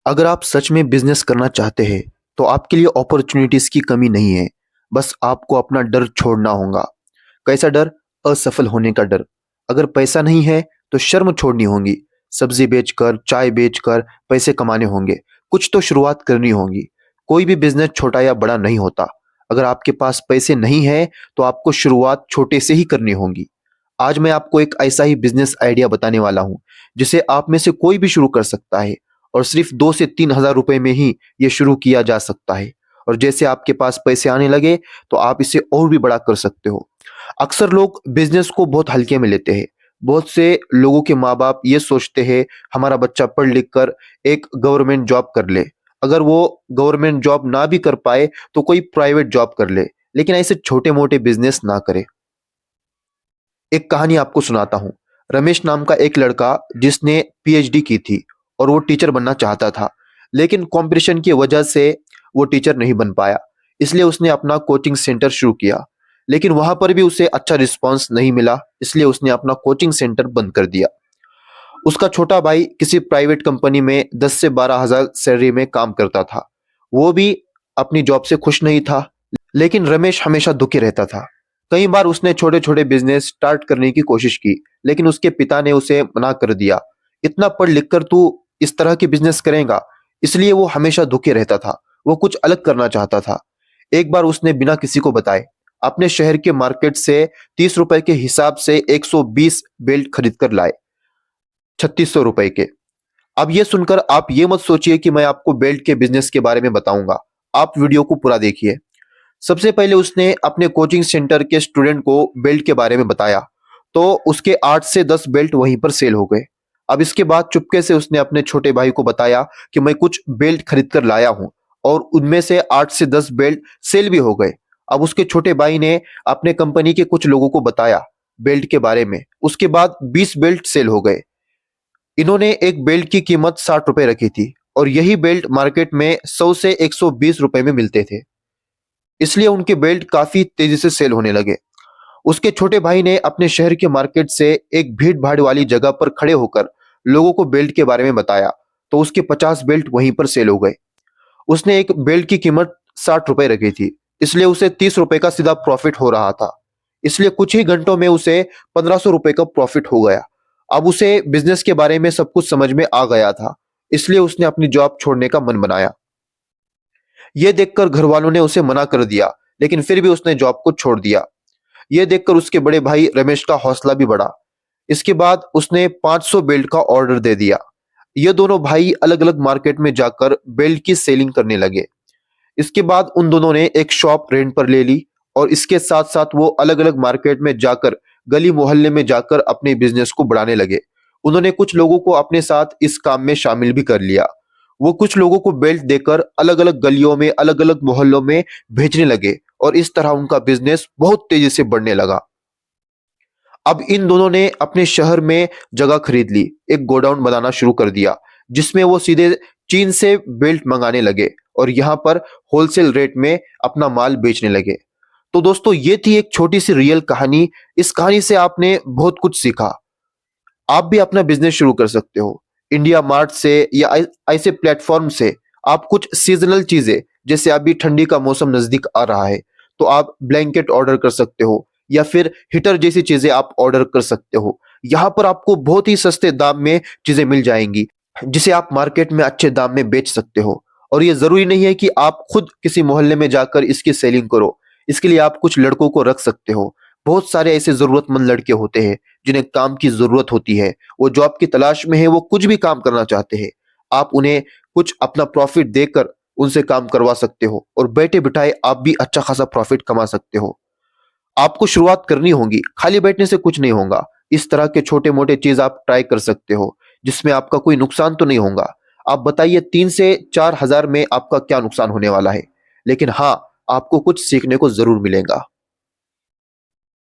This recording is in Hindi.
अगर आप सच में बिजनेस करना चाहते हैं तो आपके लिए अपॉर्चुनिटीज की कमी नहीं है। बस आपको अपना डर छोड़ना होगा। कैसा डर? असफल होने का डर। अगर पैसा नहीं है तो शर्म छोड़नी होगी। सब्जी बेचकर, चाय बेचकर पैसे कमाने होंगे। कुछ तो शुरुआत करनी होगी। कोई भी बिजनेस छोटा या बड़ा नहीं होता। अगर आपके पास पैसे नहीं है तो आपको शुरुआत छोटे से ही करनी होगी। आज मैं आपको एक ऐसा ही बिजनेस आइडिया बताने वाला हूं जिसे आप में से कोई भी शुरू कर सकता है और सिर्फ 2 से 3 हज़ार रुपए में ही ये शुरू किया जा सकता है। और जैसे आपके पास पैसे आने लगे तो आप इसे और भी बड़ा कर सकते हो। अक्सर लोग बिजनेस को बहुत हल्के में लेते हैं। बहुत से लोगों के माँ बाप ये सोचते हैं हमारा बच्चा पढ़ लिख कर एक गवर्नमेंट जॉब कर ले। अगर वो गवर्नमेंट जॉब ना भी कर पाए तो कोई प्राइवेट जॉब कर ले, लेकिन ऐसे छोटे मोटे बिजनेस ना करे। एक कहानी आपको सुनाता हूँ। रमेश नाम का एक लड़का जिसने पीएचडी की थी और वो टीचर बनना चाहता था, लेकिन कंपटीशन की वजह से वो टीचर नहीं बन पाया। इसलिए उसने अपना कोचिंग सेंटर शुरू किया, लेकिन वहां पर भी उसे अच्छा रिस्पांस नहीं मिला। इसलिए उसने अपना कोचिंग सेंटर बंद कर दिया। उसका छोटा भाई किसी प्राइवेट कंपनी में 10 से 12 हज़ार सैलरी में काम करता था। वो भी अपनी जॉब से खुश नहीं था, लेकिन रमेश हमेशा दुखी रहता था। कई बार उसने छोटे छोटे बिजनेस स्टार्ट करने की कोशिश की, लेकिन उसके पिता ने उसे मना कर दिया। इतना पढ़ लिख कर तू इस तरह के बिजनेस करेगा? इसलिए वो हमेशा दुखी रहता था। वो कुछ अलग करना चाहता था। एक बार उसने बिना किसी को बताए अपने शहर के मार्केट से 30 रुपए के हिसाब से 120 बेल्ट खरीद कर लाए, 3600 रुपए के। अब ये सुनकर आप ये मत सोचिए कि मैं आपको बेल्ट के बिजनेस के बारे में बताऊंगा। आप वीडियो को पूरा देखिए। सबसे पहले उसने अपने कोचिंग सेंटर के स्टूडेंट को बेल्ट के बारे में बताया, तो उसके 8 से 10 बेल्ट वहीं पर सेल हो गए। अब इसके बाद चुपके से उसने अपने छोटे भाई को बताया कि मैं कुछ बेल्ट खरीद कर लाया हूं, और उनमें से 8 से 10 बेल्ट सेल भी हो गए। अब उसके छोटे भाई ने अपने कंपनी के कुछ लोगों को बताया बेल्ट के बारे में। उसके बाद 20 बेल्ट सेल हो गए। इन्होंने एक बेल्ट की कीमत 60 रुपए रखी थी, और यही बेल्ट मार्केट में 100 से 120 रुपए में मिलते थे। इसलिए उनके बेल्ट काफी तेजी से सेल होने लगे। उसके छोटे भाई ने अपने शहर के मार्केट से एक भीड़ भाड़ वाली जगह पर खड़े होकर लोगों को बेल्ट के बारे में बताया, तो उसके 50 बेल्ट वहीं पर सेल हो गए। उसने एक बेल्ट की कीमत 60 रुपए रखी थी, इसलिए उसे 30 रुपए का सीधा प्रॉफिट हो रहा था। इसलिए कुछ ही घंटों में उसे 1500 रुपए का प्रॉफिट हो गया। अब उसे बिजनेस के बारे में सब कुछ समझ में आ गया था। इसलिए उसने अपनी जॉब छोड़ने का मन बनाया। यह देखकर घर वालों ने उसे मना कर दिया, लेकिन फिर भी उसने जॉब को छोड़ दिया। यह देखकर उसके बड़े भाई रमेश का हौसला भी बढ़ा। इसके बाद उसने 500 बेल्ट का ऑर्डर दे दिया। ये दोनों भाई अलग अलग मार्केट में जाकर बेल्ट की सेलिंग करने लगे। इसके बाद उन दोनों ने एक शॉप रेंट पर ले ली, और इसके साथ साथ वो अलग अलग मार्केट में जाकर, गली मोहल्ले में जाकर अपने बिजनेस को बढ़ाने लगे। उन्होंने कुछ लोगों को अपने साथ इस काम में शामिल भी कर लिया। वो कुछ लोगों को बेल्ट देकर अलग अलग गलियों में, अलग अलग मोहल्लों में भेजने लगे, और इस तरह उनका बिजनेस बहुत तेजी से बढ़ने लगा। अब इन दोनों ने अपने शहर में जगह खरीद ली, एक गोडाउन बनाना शुरू कर दिया, जिसमें वो सीधे चीन से बेल्ट मंगाने लगे और यहाँ पर होलसेल रेट में अपना माल बेचने लगे। तो दोस्तों, ये थी एक छोटी सी रियल कहानी। इस कहानी से आपने बहुत कुछ सीखा। आप भी अपना बिजनेस शुरू कर सकते हो। इंडिया मार्ट से या ऐसे प्लेटफॉर्म से आप कुछ सीजनल चीजें, जैसे अभी ठंडी का मौसम नजदीक आ रहा है, तो आप ब्लैंकेट ऑर्डर कर सकते हो, या फिर हीटर जैसी चीजें आप ऑर्डर कर सकते हो। यहाँ पर आपको बहुत ही सस्ते दाम में चीजें मिल जाएंगी, जिसे आप मार्केट में अच्छे दाम में बेच सकते हो। और ये जरूरी नहीं है कि आप खुद किसी मोहल्ले में जाकर इसकी सेलिंग करो। इसके लिए आप कुछ लड़कों को रख सकते हो। बहुत सारे ऐसे जरूरतमंद लड़के होते हैं जिन्हें काम की जरूरत होती है। वो जॉब की तलाश में है, वो कुछ भी काम करना चाहते हैं। आप उन्हें कुछ अपना प्रॉफिट देकर उनसे काम करवा सकते हो, और बैठे बिठाए आप भी अच्छा खासा प्रॉफिट कमा सकते हो। आपको शुरुआत करनी होगी, खाली बैठने से कुछ नहीं होगा। इस तरह के छोटे मोटे चीज आप ट्राई कर सकते हो, जिसमें आपका कोई नुकसान तो नहीं होगा। आप बताइए, 3 से 4 हज़ार में आपका क्या नुकसान होने वाला है? लेकिन हाँ, आपको कुछ सीखने को जरूर मिलेगा।